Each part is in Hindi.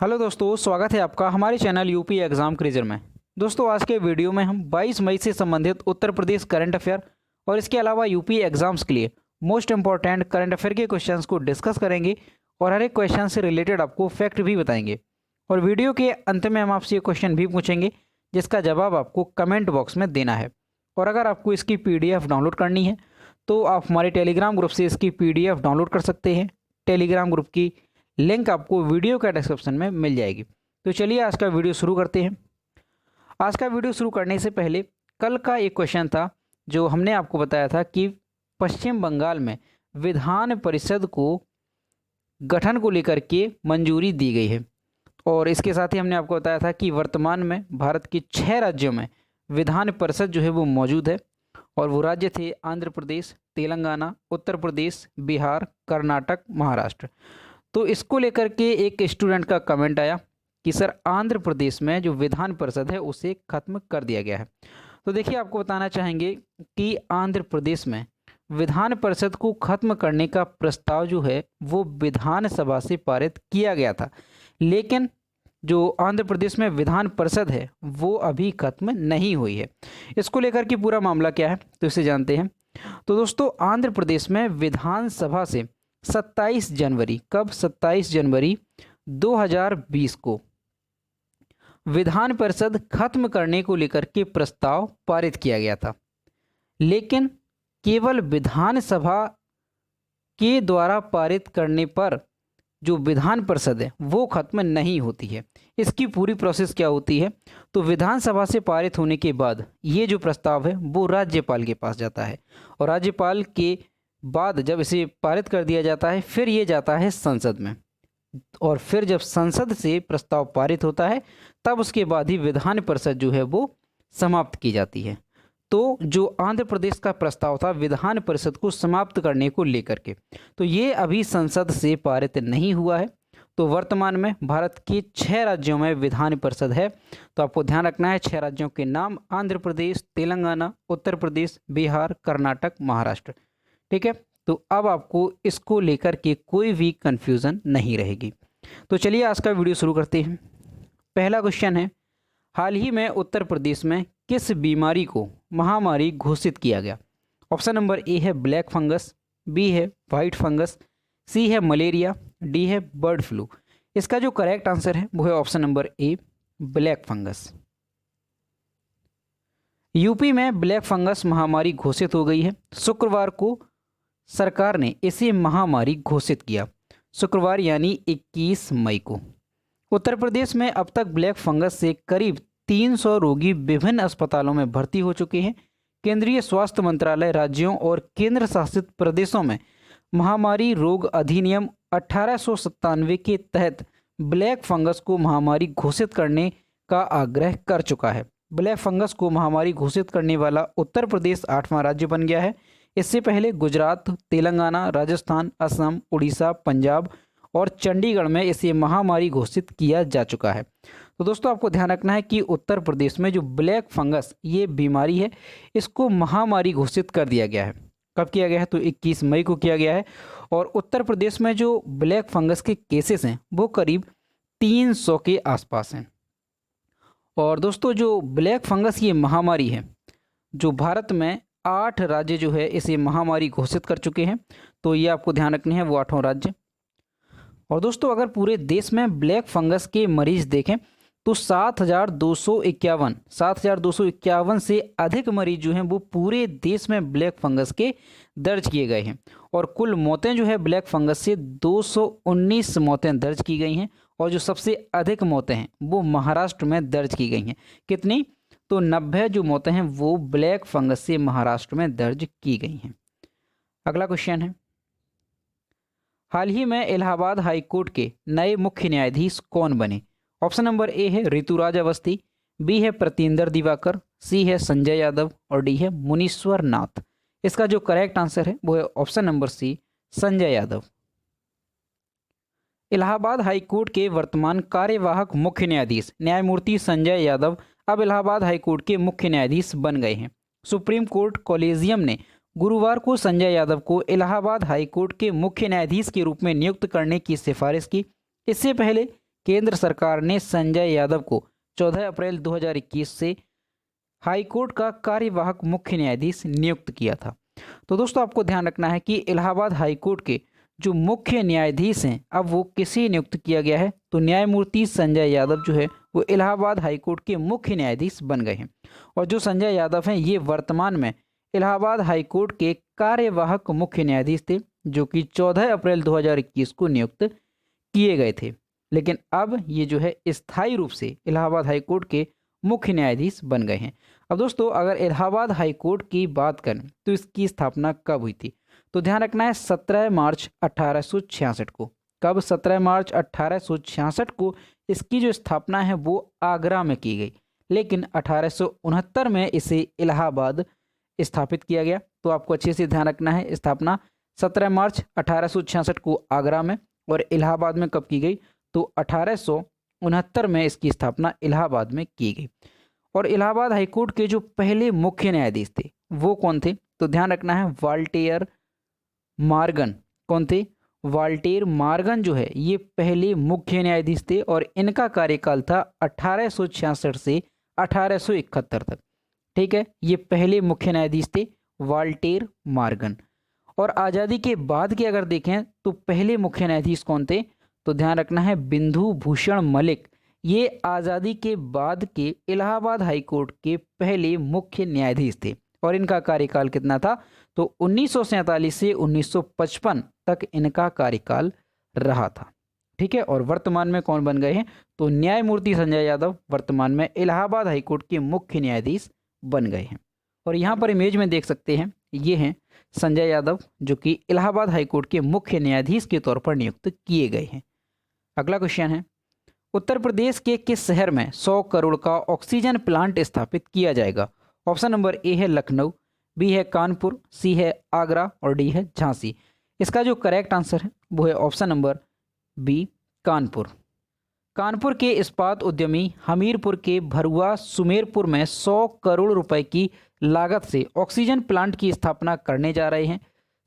हेलो दोस्तों, स्वागत है आपका हमारे चैनल यूपी एग्ज़ाम क्रिजर में। दोस्तों, आज के वीडियो में हम 22 मई से संबंधित उत्तर प्रदेश करंट अफेयर और इसके अलावा यूपी एग्ज़ाम्स के लिए मोस्ट इंपॉर्टेंट करंट अफेयर के क्वेश्चंस को डिस्कस करेंगे और हर एक क्वेश्चन से रिलेटेड आपको फैक्ट भी बताएंगे। और वीडियो के अंत में हम आपसे ये क्वेश्चन भी पूछेंगे जिसका जवाब आपको कमेंट बॉक्स में देना है। और अगर आपको इसकी PDF डाउनलोड करनी है तो आप हमारे टेलीग्राम ग्रुप से इसकी PDF डाउनलोड कर सकते हैं। टेलीग्राम ग्रुप की लिंक आपको वीडियो का डिस्क्रिप्शन में मिल जाएगी। तो चलिए आज का वीडियो शुरू करते हैं। आज का वीडियो शुरू करने से पहले कल का एक क्वेश्चन था जो हमने आपको बताया था कि पश्चिम बंगाल में विधान परिषद को गठन को लेकर के मंजूरी दी गई है। और इसके साथ ही हमने आपको बताया था कि वर्तमान में भारत के 6 राज्यों में विधान परिषद जो है वो मौजूद है। और वो राज्य थे आंध्र प्रदेश, तेलंगाना, उत्तर प्रदेश, बिहार, कर्नाटक, महाराष्ट्र। तो इसको लेकर के एक स्टूडेंट का कमेंट आया कि सर आंध्र प्रदेश में जो विधान परिषद है उसे खत्म कर दिया गया है। तो देखिए, आपको बताना चाहेंगे कि आंध्र प्रदेश में विधान परिषद को खत्म करने का प्रस्ताव जो है वो विधानसभा से पारित किया गया था, लेकिन जो आंध्र प्रदेश में विधान परिषद है वो अभी खत्म नहीं हुई है। इसको लेकर के पूरा मामला क्या है तो इसे जानते हैं। तो दोस्तों, आंध्र प्रदेश में विधानसभा से 27 जनवरी, कब 27 जनवरी 2020 को विधान परिषद खत्म करने को लेकर के प्रस्ताव पारित किया गया था, लेकिन केवल विधानसभा के द्वारा पारित करने पर जो विधान परिषद है वो खत्म नहीं होती है। इसकी पूरी प्रोसेस क्या होती है, तो विधानसभा से पारित होने के बाद ये जो प्रस्ताव है वो राज्यपाल के पास जाता है और राज्यपाल के बाद जब इसे पारित कर दिया जाता है फिर ये जाता है संसद में। और फिर जब संसद से प्रस्ताव पारित होता है तब उसके बाद ही विधान परिषद जो है वो समाप्त की जाती है। तो जो आंध्र प्रदेश का प्रस्ताव था विधान परिषद को समाप्त करने को लेकर के, तो ये अभी संसद से पारित नहीं हुआ है। तो वर्तमान में भारत के 6 राज्यों में विधान परिषद है। तो आपको ध्यान रखना है 6 राज्यों के नाम: आंध्र प्रदेश, तेलंगाना, उत्तर प्रदेश, बिहार, कर्नाटक, महाराष्ट्र। ठीक है, तो अब आपको इसको लेकर के कोई भी कंफ्यूजन नहीं रहेगी। तो चलिए आज का वीडियो शुरू करते हैं। पहला क्वेश्चन है, हाल ही में उत्तर प्रदेश में किस बीमारी को महामारी घोषित किया गया? ऑप्शन नंबर ए है ब्लैक फंगस, बी है वाइट फंगस, सी है मलेरिया, डी है बर्ड फ्लू। इसका जो करेक्ट आंसर है वो है option number A, black fungus. UP में ब्लैक फंगस महामारी घोषित हो गई है। शुक्रवार को सरकार ने इसे महामारी घोषित किया, शुक्रवार यानी 21 मई को। उत्तर प्रदेश में अब तक ब्लैक फंगस से करीब 300 रोगी विभिन्न अस्पतालों में भर्ती हो चुके हैं। केंद्रीय स्वास्थ्य मंत्रालय राज्यों और केंद्र शासित प्रदेशों में महामारी रोग अधिनियम 1897 के तहत ब्लैक फंगस को महामारी घोषित करने का आग्रह कर चुका है। ब्लैक फंगस को महामारी घोषित करने वाला उत्तर प्रदेश 8वां राज्य बन गया है। इससे पहले गुजरात, तेलंगाना, राजस्थान, असम, उड़ीसा, पंजाब और चंडीगढ़ में इसे महामारी घोषित किया जा चुका है। तो दोस्तों, आपको ध्यान रखना है कि उत्तर प्रदेश में जो ब्लैक फंगस ये बीमारी है इसको महामारी घोषित कर दिया गया है। कब किया गया है तो 21 मई को किया गया है। और उत्तर प्रदेश में जो ब्लैक फंगस के केसेस हैं वो करीब 300 के आसपास हैं। और दोस्तों, जो ब्लैक फंगस ये महामारी है, जो भारत में 8 राज्य जो है इसे महामारी घोषित कर चुके हैं। तो ये आपको ध्यान रखने हैं, वो 8वां राज्य। और दोस्तों, अगर पूरे देश में ब्लैक फंगस के मरीज देखें तो 7,251 से अधिक मरीज जो हैं वो पूरे देश में ब्लैक फंगस के दर्ज किए गए हैं। और कुल मौतें जो है ब्लैक फंगस से 219 मौतें दर्ज की गई हैं। और जो सबसे अधिक मौतें हैं वो महाराष्ट्र में दर्ज की गई हैं। कितनी? तो 90 जो मौतें हैं वो ब्लैक फंगस से महाराष्ट्र में दर्ज की गई हैं। अगला क्वेश्चन है, हाल ही में इलाहाबाद हाई कोर्ट के नए मुख्य न्यायाधीश कौन बने? ऑप्शन नंबर ए है ऋतुराज अवस्थी, बी है प्रतींदर दिवाकर, सी है संजय यादव और डी है मुनीश्वर नाथ। इसका जो करेक्ट आंसर है वो है option number C, Sanjay Yadav. Allahabad high court के वर्तमान कार्यवाहक मुख्य न्यायाधीश न्यायमूर्ति संजय यादव अब इलाहाबाद हाई कोर्ट के मुख्य न्यायाधीश बन गए हैं। सुप्रीम कोर्ट कॉलेजियम ने गुरुवार को संजय यादव को इलाहाबाद हाई कोर्ट के मुख्य न्यायाधीश के रूप में नियुक्त करने की सिफारिश की। इससे पहले केंद्र सरकार ने संजय यादव को 14 अप्रैल 2021 से हाईकोर्ट का कार्यवाहक मुख्य न्यायाधीश नियुक्त किया था। तो दोस्तों आपको ध्यान रखना है कि इलाहाबाद हाईकोर्ट के जो मुख्य न्यायाधीश हैं अब वो किसे नियुक्त किया गया है, तो न्यायमूर्ति संजय यादव जो है वो इलाहाबाद हाईकोर्ट के मुख्य न्यायाधीश बन गए हैं। और जो संजय यादव हैं ये वर्तमान में इलाहाबाद हाईकोर्ट के कार्यवाहक मुख्य न्यायाधीश थे, जो कि 14 अप्रैल 2021 को नियुक्त किए गए थे। लेकिन अब ये जो है स्थायी रूप से इलाहाबाद हाईकोर्ट के मुख्य न्यायाधीश बन गए हैं। अब दोस्तों अगर इलाहाबाद हाईकोर्ट की बात करें तो इसकी स्थापना कब हुई थी, तो ध्यान रखना है 17 मार्च 1866 को। कब? 17 मार्च 1866 को इसकी जो स्थापना है वो आगरा में की गई, लेकिन 1869 में इसे इलाहाबाद स्थापित किया गया। तो आपको अच्छे से ध्यान रखना है, स्थापना 17 मार्च 1866 को आगरा में और इलाहाबाद में कब की गई, तो 1869 में इसकी स्थापना इलाहाबाद में की गई। और इलाहाबाद हाईकोर्ट के जो पहले मुख्य न्यायाधीश थे वो कौन थे, तो ध्यान रखना है वाल्टेयर मॉर्गन। कौन थे? वाल्टेयर मॉर्गन जो है ये पहले मुख्य न्यायाधीश थे और इनका कार्यकाल था 1866 से 1871 तक। ठीक है, ये पहले मुख्य न्यायाधीश थे वाल्टेयर मॉर्गन। और आज़ादी के बाद के अगर देखें तो पहले मुख्य न्यायाधीश कौन थे, तो ध्यान रखना है बिंदु भूषण मलिक। ये आज़ादी के बाद के इलाहाबाद हाईकोर्ट के पहले मुख्य न्यायाधीश थे और इनका कार्यकाल कितना था, तो 1947 से 1955 तक इनका कार्यकाल रहा था। ठीक है, और वर्तमान में कौन बन गए हैं, तो न्यायमूर्ति संजय यादव वर्तमान में इलाहाबाद हाईकोर्ट के मुख्य न्यायाधीश बन गए हैं। और यहाँ पर इमेज में देख सकते हैं ये हैं संजय यादव जो कि इलाहाबाद हाईकोर्ट के मुख्य न्यायाधीश के तौर पर नियुक्त किए गए हैं। अगला क्वेश्चन है, उत्तर प्रदेश के किस शहर में 100 करोड़ का ऑक्सीजन प्लांट स्थापित किया जाएगा? ऑप्शन नंबर ए है लखनऊ, बी है कानपुर, सी है आगरा और डी है झांसी। इसका जो करेक्ट आंसर है वो है option number B Kanpur. Kanpur के इस्पात उद्यमी हमीरपुर के भरुआ सुमेरपुर में 100 करोड़ रुपए की लागत से ऑक्सीजन प्लांट की स्थापना करने जा रहे हैं।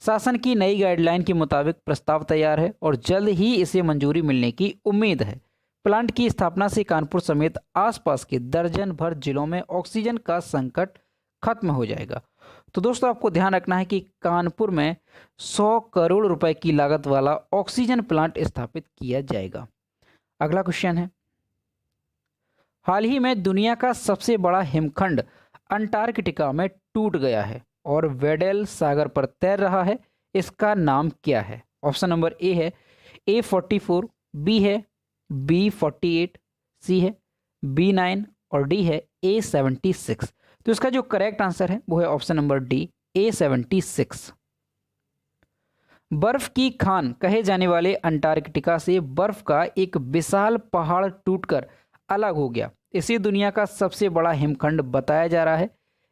शासन की नई गाइडलाइन के मुताबिक प्रस्ताव तैयार है और जल्द ही इसे मंजूरी मिलने की उम्मीद है। प्लांट की स्थापना से कानपुर समेत आसपास के दर्जन भर जिलों में ऑक्सीजन का संकट खत्म हो जाएगा। तो दोस्तों आपको ध्यान रखना है कि कानपुर में 100 करोड़ रुपए की लागत वाला ऑक्सीजन प्लांट स्थापित किया जाएगा। अगला क्वेश्चन है, हाल ही में दुनिया का सबसे बड़ा हिमखंड अंटार्कटिका में टूट गया है और वेडेल सागर पर तैर रहा है। इसका नाम क्या है? ऑप्शन नंबर ए है A44, बी है B48, सी है B9 और डी है A76। तो इसका जो करेक्ट आंसर है वो है ऑप्शन नंबर डी A76। बर्फ की खान कहे जाने वाले अंटार्कटिका से बर्फ का एक विशाल पहाड़ टूटकर अलग हो गया। इसे दुनिया का सबसे बड़ा हिमखंड बताया जा रहा है।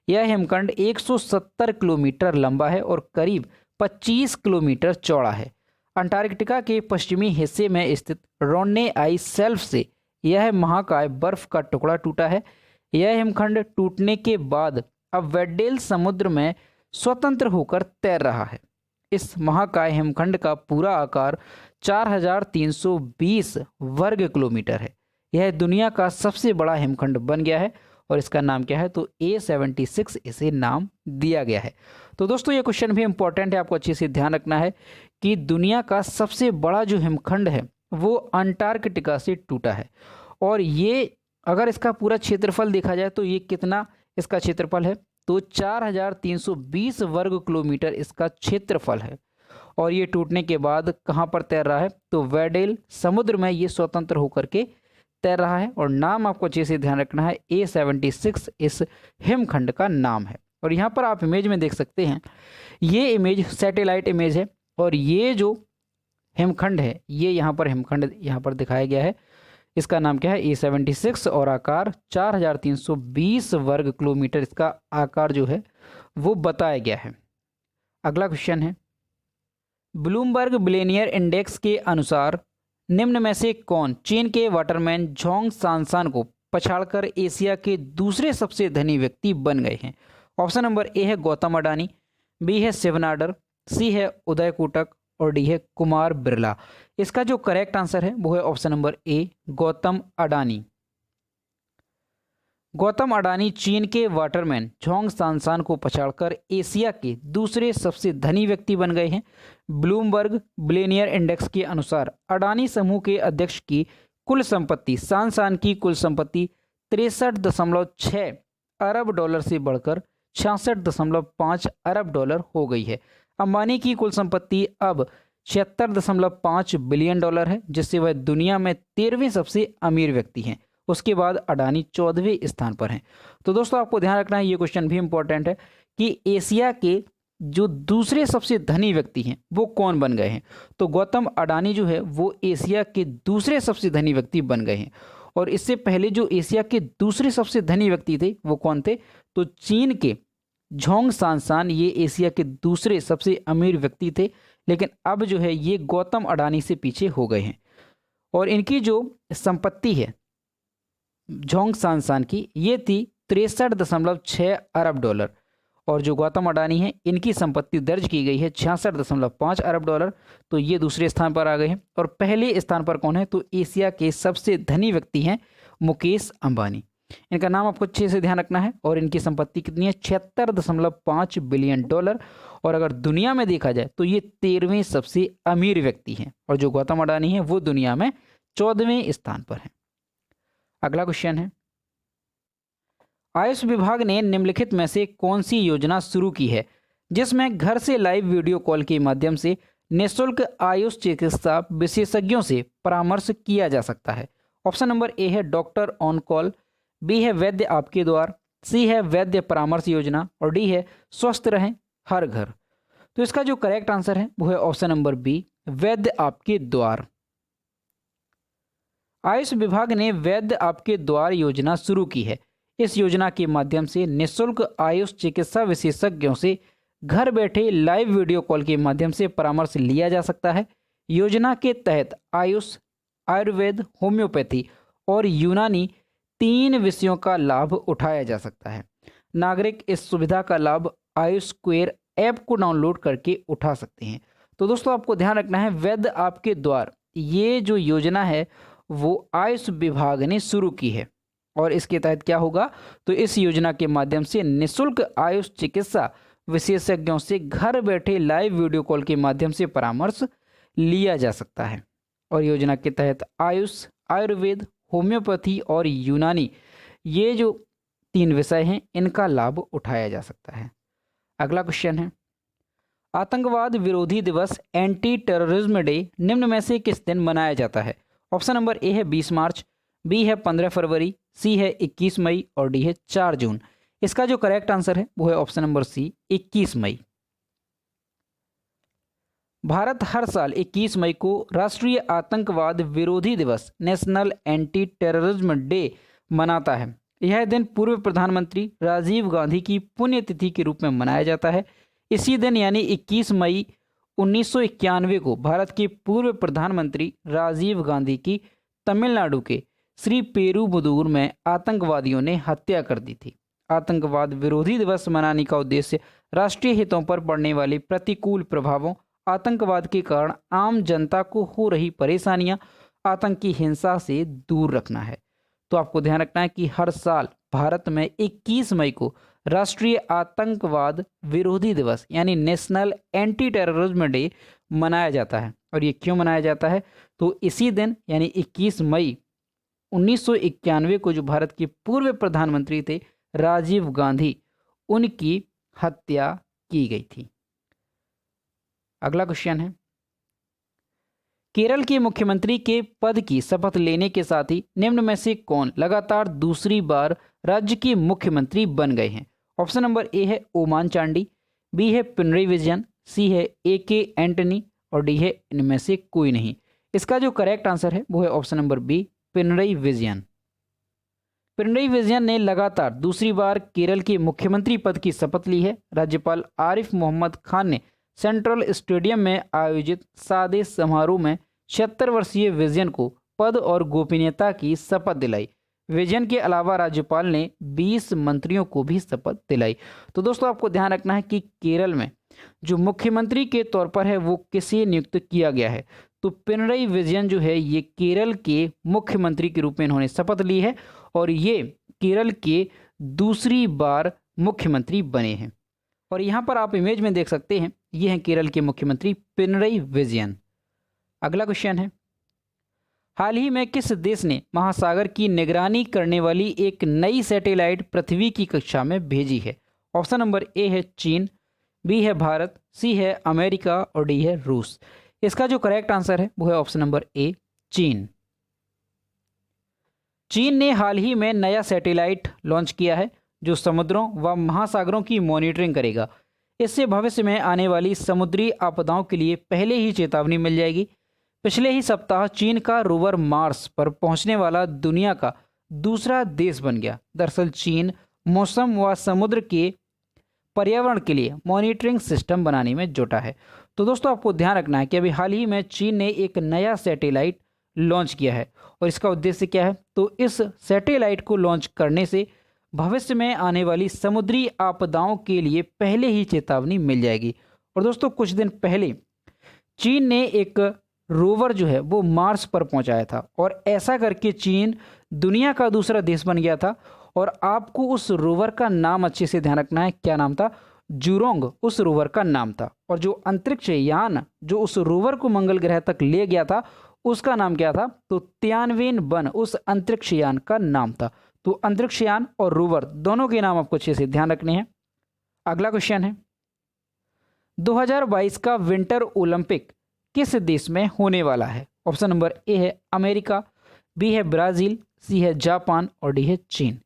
यह हिमखंड 170 किलोमीटर लंबा है और करीब 25 किलोमीटर चौड़ा है। अंटार्कटिका के पश्चिमी हिस्से में स्थित रोन्ने आइस शेल्फ से यह महाकाय बर्फ का टुकड़ा टूटा है। यह हिमखंड टूटने के बाद अब वेडेल समुद्र में स्वतंत्र होकर तैर रहा है। इस महाकाय हिमखंड का पूरा आकार 4320 वर्ग किलोमीटर है। यह दुनिया का सबसे बड़ा हिमखंड बन गया है और इसका नाम क्या है, तो A76 इसे नाम दिया गया है। तो दोस्तों ये क्वेश्चन भी इंपॉर्टेंट है, आपको अच्छे से ध्यान रखना है कि दुनिया का सबसे बड़ा जो हिमखंड है वो अंटार्कटिका से टूटा है। और ये अगर इसका पूरा क्षेत्रफल देखा जाए तो ये कितना इसका क्षेत्रफल है, तो 4320 वर्ग किलोमीटर इसका क्षेत्रफल है। और ये टूटने के बाद कहाँ पर तैर रहा है, तो वेडेल समुद्र में ये स्वतंत्र होकर के तैर रहा है। और नाम आपको अच्छे से ध्यान रखना है, A76 इस हिमखंड का नाम है। और यहाँ पर आप इमेज में देख सकते हैं, ये इमेज सैटेलाइट इमेज है और ये जो हिमखंड है ये यहाँ पर हिमखंड यहाँ पर दिखाया गया है। इसका नाम क्या है, A76 और आकार 4320 वर्ग किलोमीटर इसका आकार जो है वो बताया गया है। अगला क्वेश्चन है, ब्लूमबर्ग बिलियनियर इंडेक्स के अनुसार निम्न में से कौन चीन के वाटरमैन जोंग सांसान को पछाड़कर एशिया के दूसरे सबसे धनी व्यक्ति बन गए हैं? ऑप्शन नंबर ए है गौतम अडानी, बी है शिव नाडर, सी है उदय कोटक और डी है कुमार बिरला। इसका जो करेक्ट आंसर है वो है option number A, Gautam Adani. Gautam Adani चीन के वाटरमैन झोंग सांसान को पछाड़कर एशिया के दूसरे सबसे धनी व्यक्ति बन गए हैं। ब्लूमबर्ग बिलियनियर इंडेक्स के अनुसार अडानी समूह के अध्यक्ष की कुल संपत्ति, सांसान की कुल संपत्ति 63.6 अरब डॉलर से बढ़कर 66.5 अरब डॉलर हो गई है। अंबानी की कुल संपत्ति अब 76.5 बिलियन डॉलर है, जिससे वह दुनिया में 13वें सबसे अमीर व्यक्ति हैं। उसके बाद अडानी 14वें स्थान पर हैं। तो दोस्तों आपको ध्यान रखना है, ये क्वेश्चन भी इंपॉर्टेंट है कि एशिया के जो दूसरे सबसे धनी व्यक्ति हैं वो कौन बन गए हैं। तो गौतम अडानी जो है वो एशिया के दूसरे सबसे धनी व्यक्ति बन गए हैं। और इससे पहले जो एशिया के दूसरे सबसे धनी व्यक्ति थे वो कौन थे, तो चीन के झोंग सांसान ये एशिया के दूसरे सबसे अमीर व्यक्ति थे, लेकिन अब जो है ये गौतम अडानी से पीछे हो गए हैं। और इनकी जो संपत्ति है झोंग सांसान की, ये थी 63.6 अरब डॉलर, और जो गौतम अडानी है इनकी संपत्ति दर्ज की गई है 66.5 अरब डॉलर। तो ये दूसरे स्थान पर आ गए हैं। और पहले स्थान पर कौन है, तो एशिया के सबसे धनी व्यक्ति हैं मुकेश अंबानी। इनका नाम आपको अच्छे से ध्यान रखना है। और इनकी संपत्ति कितनी है, 76.5 बिलियन डॉलर। और अगर दुनिया में देखा जाए तो ये 13वें सबसे अमीर व्यक्ति हैं, और जो गौतम अडानी है वो दुनिया में 14वें स्थान पर है। अगला क्वेश्चन है, आयुष विभाग ने निम्नलिखित में से कौन सी योजना शुरू की है जिसमें घर से लाइव वीडियो कॉल के माध्यम से निःशुल्क आयुष चिकित्सा विशेषज्ञों से परामर्श किया जा सकता है। ऑप्शन नंबर ए है डॉक्टर ऑन कॉल, बी है वैद्य आपके द्वार, सी है वैद्य परामर्श योजना, और डी है स्वस्थ रहें हर घर। तो इसका जो करेक्ट आंसर है वो है ऑप्शन नंबर बी, वैद्य आपके द्वार। आयुष विभाग ने वैद्य आपके द्वार योजना शुरू की है। इस योजना के माध्यम से निःशुल्क आयुष चिकित्सा विशेषज्ञों से घर बैठे लाइव वीडियो कॉल के माध्यम से परामर्श लिया जा सकता है। योजना के तहत आयुष, आयुर्वेद, होम्योपैथी और यूनानी 3 विषयों का लाभ उठाया जा सकता है। नागरिक इस सुविधा का लाभ आयुष स्क्वायर ऐप को डाउनलोड करके उठा सकते हैं। तो दोस्तों आपको ध्यान रखना है, वैद्य आपके द्वार ये जो योजना है वो आयुष विभाग ने शुरू की है। और इसके तहत क्या होगा, तो इस योजना के माध्यम से निःशुल्क आयुष चिकित्सा विशेषज्ञों से घर बैठे लाइव वीडियो कॉल के माध्यम से परामर्श लिया जा सकता है। और योजना के तहत आयुष, आयुर्वेद, होम्योपैथी और यूनानी ये जो 3 विषय हैं इनका लाभ उठाया जा सकता है। अगला क्वेश्चन है, आतंकवाद विरोधी दिवस एंटी टेररिज्म डे निम्न में से किस दिन मनाया जाता है। ऑप्शन नंबर ए है 20 मार्च, बी है 15 फरवरी, सी है 21 मई और डी है 4 जून। इसका जो करेक्ट आंसर है वो है ऑप्शन नंबर सी, 21 मई। भारत हर साल 21 मई को राष्ट्रीय आतंकवाद विरोधी दिवस नेशनल एंटी टेररिज्म डे मनाता है। यह दिन पूर्व प्रधानमंत्री राजीव गांधी की पुण्यतिथि के रूप में मनाया जाता है। इसी दिन यानी 21 मई 1991 को भारत के पूर्व प्रधानमंत्री राजीव गांधी की तमिलनाडु के श्री पेरुबुदूर में आतंकवादियों ने हत्या कर दी थी। आतंकवाद विरोधी दिवस मनाने का उद्देश्य राष्ट्रीय हितों पर पड़ने वाले प्रतिकूल प्रभावों, आतंकवाद के कारण आम जनता को हो रही परेशानियां, आतंकी हिंसा से दूर रखना है। तो आपको ध्यान रखना है कि हर साल भारत में 21 मई को राष्ट्रीय आतंकवाद विरोधी दिवस यानी नेशनल एंटी टेररिज्म डे मनाया जाता है। और ये क्यों मनाया जाता है, तो इसी दिन यानी 21 मई 1991 को जो भारत के पूर्व प्रधानमंत्री थे राजीव गांधी, उनकी हत्या की गई थी। अगला क्वेश्चन है, केरल के मुख्यमंत्री के पद की शपथ लेने के साथ ही निम्न में से कौन लगातार दूसरी बार राज्य के मुख्यमंत्री बन गए हैं। ऑप्शन नंबर ए है ओमान चांडी, बी है पिनरई विजयन, सी है AK एंटनी और डी है इनमें से कोई नहीं। इसका जो करेक्ट आंसर है वो है option number B, Pinarayi Vijayan. Pinarayi Vijayan ने लगातार दूसरी बार केरल के मुख्यमंत्री पद की शपथ ली है। राज्यपाल आरिफ मोहम्मद खान ने सेंट्रल स्टेडियम में आयोजित सादे समारोह में 76 वर्षीय विजयन को पद और गोपनीयता की शपथ दिलाई। विजयन के अलावा राज्यपाल ने 20 मंत्रियों को भी शपथ दिलाई। तो दोस्तों आपको ध्यान रखना है कि केरल में जो मुख्यमंत्री के तौर पर है वो किसे नियुक्त किया गया है। तो पिनरई विजयन जो है ये केरल के मुख्यमंत्री के रूप में इन्होंने शपथ ली है और ये केरल के दूसरी बार मुख्यमंत्री बने हैं। और यहाँ पर आप इमेज में देख सकते हैं, ये हैं केरल के मुख्यमंत्री पिनरई विजयन। अगला क्वेश्चन है, हाल ही में किस देश ने महासागर की निगरानी करने वाली एक नई सैटेलाइट पृथ्वी की कक्षा में भेजी है? ऑप्शन नंबर ए है चीन, बी है भारत, सी है अमेरिका और डी है रूस। इसका जो करेक्ट आंसर है वो है ऑप्शन नंबर ए चीन। चीन ने हाल ही में नया सैटेलाइट लॉन्च किया है जो समुद्रों व महासागरों की मॉनिटरिंग करेगा। इससे भविष्य में आने वाली समुद्री आपदाओं के लिए पहले ही चेतावनी मिल जाएगी। पिछले ही सप्ताह चीन का रोवर मार्स पर पहुंचने वाला दुनिया का दूसरा देश बन गया। दरअसल चीन मौसम व समुद्र के पर्यावरण के लिए मॉनिटरिंग सिस्टम बनाने में जुटा है। तो दोस्तों आपको ध्यान रखना है कि अभी हाल ही में चीन ने एक नया सैटेलाइट लॉन्च किया है और इसका उद्देश्य क्या है? तो इस सैटेलाइट को लॉन्च करने से भविष्य में आने वाली समुद्री आपदाओं के लिए पहले ही चेतावनी मिल जाएगी। और दोस्तों कुछ दिन पहले चीन ने एक रोवर जो है वो मार्स पर पहुंचाया था और ऐसा करके चीन दुनिया का दूसरा देश बन गया था। और आपको उस रोवर का नाम अच्छे से ध्यान रखना है, क्या नाम था? जूरोंग उस रोवर का नाम था। और जो अंतरिक्ष यान जो उस रोवर को मंगल ग्रह तक ले गया था उसका नाम क्या था? तो तियानवेन-1 उस अंतरिक्ष यान का नाम था। तो अंतरिक्ष यान और रोवर दोनों के नाम आपको अच्छे से ध्यान रखने हैं। अगला क्वेश्चन है, 2022 का विंटर ओलंपिक किस देश में होने वाला है? ऑप्शन नंबर ए है अमेरिका, बी है ब्राजील, सी है जापान और डी है चीन।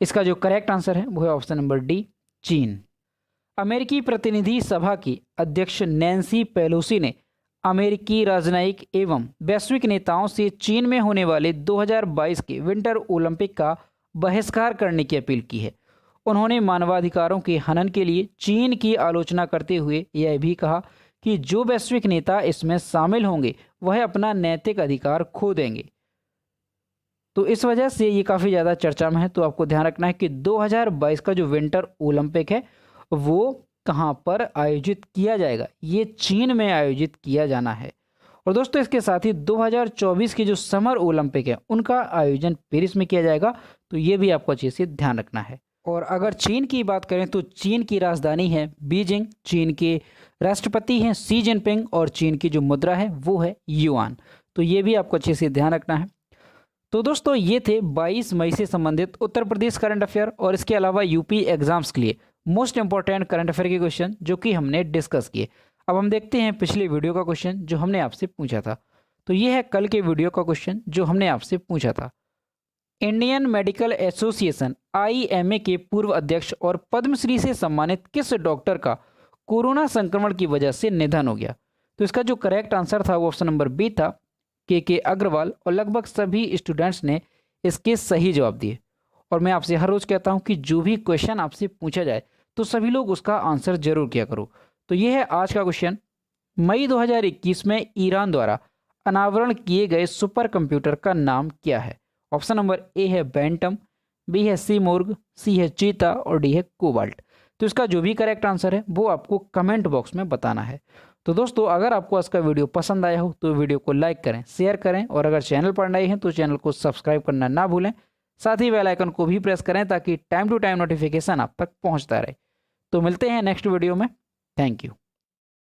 इसका जो करेक्ट आंसर है वो है ऑप्शन नंबर डी चीन। अमेरिकी प्रतिनिधि सभा की अध्यक्ष नैन्सी पेलोसी ने अमेरिकी राजनयिक एवं वैश्विक नेताओं से चीन में होने वाले 2022 के विंटर ओलंपिक का बहिष्कार करने की अपील की है। उन्होंने मानवाधिकारों के हनन के लिए चीन की आलोचना करते हुए यह भी कहा कि जो वैश्विक नेता इसमें शामिल होंगे वह अपना नैतिक अधिकार खो देंगे। तो इस वजह से ये काफ़ी ज़्यादा चर्चा में है। तो आपको ध्यान रखना है कि 2022 का जो विंटर ओलंपिक है वो कहाँ पर आयोजित किया जाएगा? ये चीन में आयोजित किया जाना है। और दोस्तों इसके साथ ही 2024 के जो समर ओलंपिक है उनका आयोजन पेरिस में किया जाएगा। तो ये भी आपको अच्छे से ध्यान रखना है। और अगर चीन की बात करें तो चीन की राजधानी है बीजिंग, चीन के राष्ट्रपति हैं शी जिनपिंग और चीन की जो मुद्रा है वो है युआन। तो ये भी आपको अच्छे से ध्यान रखना है। तो दोस्तों ये थे 22 मई से संबंधित उत्तर प्रदेश करंट अफेयर और इसके अलावा यूपी एग्जाम्स के लिए मोस्ट इंपॉर्टेंट करंट अफेयर के क्वेश्चन जो कि हमने डिस्कस किए। अब हम देखते हैं पिछले वीडियो का क्वेश्चन जो हमने आपसे पूछा था। तो ये है कल के वीडियो का क्वेश्चन जो हमने आपसे पूछा था। इंडियन मेडिकल एसोसिएशन IMA के पूर्व अध्यक्ष और पद्मश्री से सम्मानित किस डॉक्टर का कोरोना संक्रमण की वजह से निधन हो गया? तो इसका जो करेक्ट आंसर था वो ऑप्शन नंबर बी था के अग्रवाल। और लगभग सभी स्टूडेंट्स ने इसके सही जवाब दिए। और मैं आपसे हर रोज़ कहता हूं कि जो भी क्वेश्चन आपसे पूछा जाए तो सभी लोग उसका आंसर जरूर किया करो। तो ये है आज का क्वेश्चन, मई 2021 में ईरान द्वारा अनावरण किए गए सुपर कंप्यूटर का नाम क्या है? ऑप्शन नंबर ए है बैंटम, बी है सीमोर्ग, सी है चीता और डी है कोबाल्ट। तो इसका जो भी करेक्ट आंसर है वो आपको कमेंट बॉक्स में बताना है। तो दोस्तों अगर आपको आज का वीडियो पसंद आया हो तो वीडियो को लाइक करें, शेयर करें और अगर चैनल पर नए हैं तो चैनल को सब्सक्राइब करना ना भूलें। साथ ही बेल आइकन को भी प्रेस करें ताकि टाइम टू टाइम नोटिफिकेशन आप तक पहुंचता रहे। तो मिलते हैं नेक्स्ट वीडियो में। Thank you.